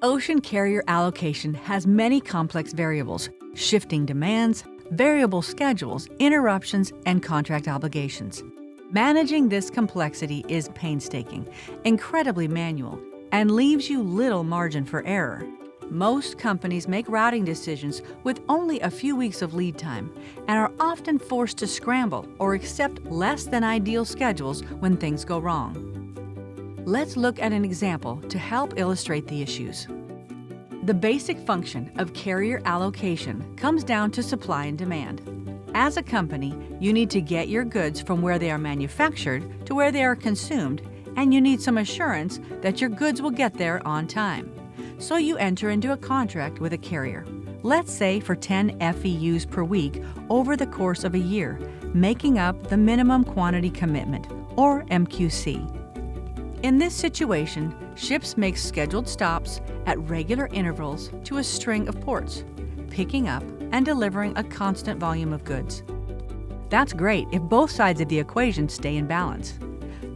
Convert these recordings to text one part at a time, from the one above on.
Ocean carrier allocation has many complex variables, shifting demands, variable schedules, interruptions, and contract obligations. Managing this complexity is painstaking, incredibly manual, and leaves you little margin for error. Most companies make routing decisions with only a few weeks of lead time and are often forced to scramble or accept less than ideal schedules when things go wrong. Let's look at an example to help illustrate the issues. The basic function of carrier allocation comes down to supply and demand. As a company, you need to get your goods from where they are manufactured to where they are consumed, and you need some assurance that your goods will get there on time. So you enter into a contract with a carrier, let's say for 10 FEUs per week over the course of a year, making up the minimum quantity commitment, or MQC. In this situation, ships make scheduled stops at regular intervals to a string of ports, picking up and delivering a constant volume of goods. That's great if both sides of the equation stay in balance.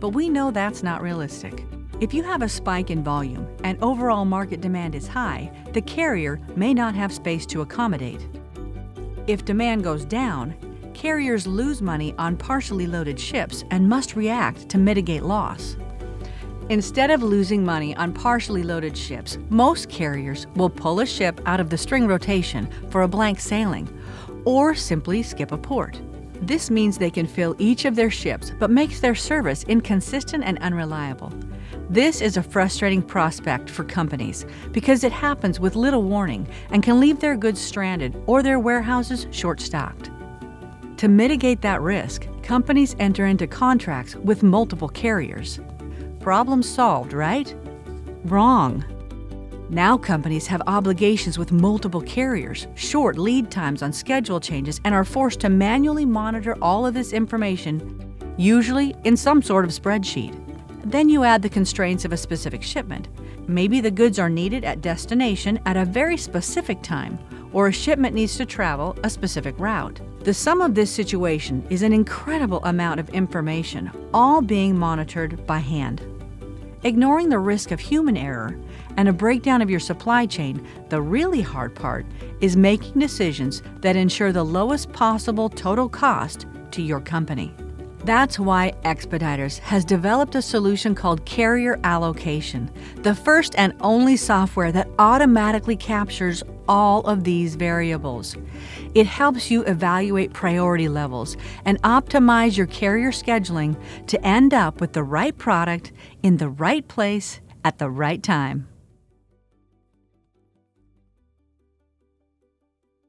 But we know that's not realistic. If you have a spike in volume and overall market demand is high, the carrier may not have space to accommodate. If demand goes down, carriers lose money on partially loaded ships and must react to mitigate loss. Instead of losing money on partially loaded ships, most carriers will pull a ship out of the string rotation for a blank sailing, or simply skip a port. This means they can fill each of their ships, but makes their service inconsistent and unreliable. This is a frustrating prospect for companies because it happens with little warning and can leave their goods stranded or their warehouses short-stocked. To mitigate that risk, companies enter into contracts with multiple carriers. Problem solved, right? Wrong. Now companies have obligations with multiple carriers, short lead times on schedule changes, and are forced to manually monitor all of this information, usually in some sort of spreadsheet. Then you add the constraints of a specific shipment. Maybe the goods are needed at destination at a very specific time, or a shipment needs to travel a specific route. The sum of this situation is an incredible amount of information, all being monitored by hand. Ignoring the risk of human error and a breakdown of your supply chain, the really hard part is making decisions that ensure the lowest possible total cost to your company. That's why Expeditors has developed a solution called Carrier Allocation, the first and only software that automatically captures all of these variables. It helps you evaluate priority levels and optimize your carrier scheduling to end up with the right product in the right place at the right time.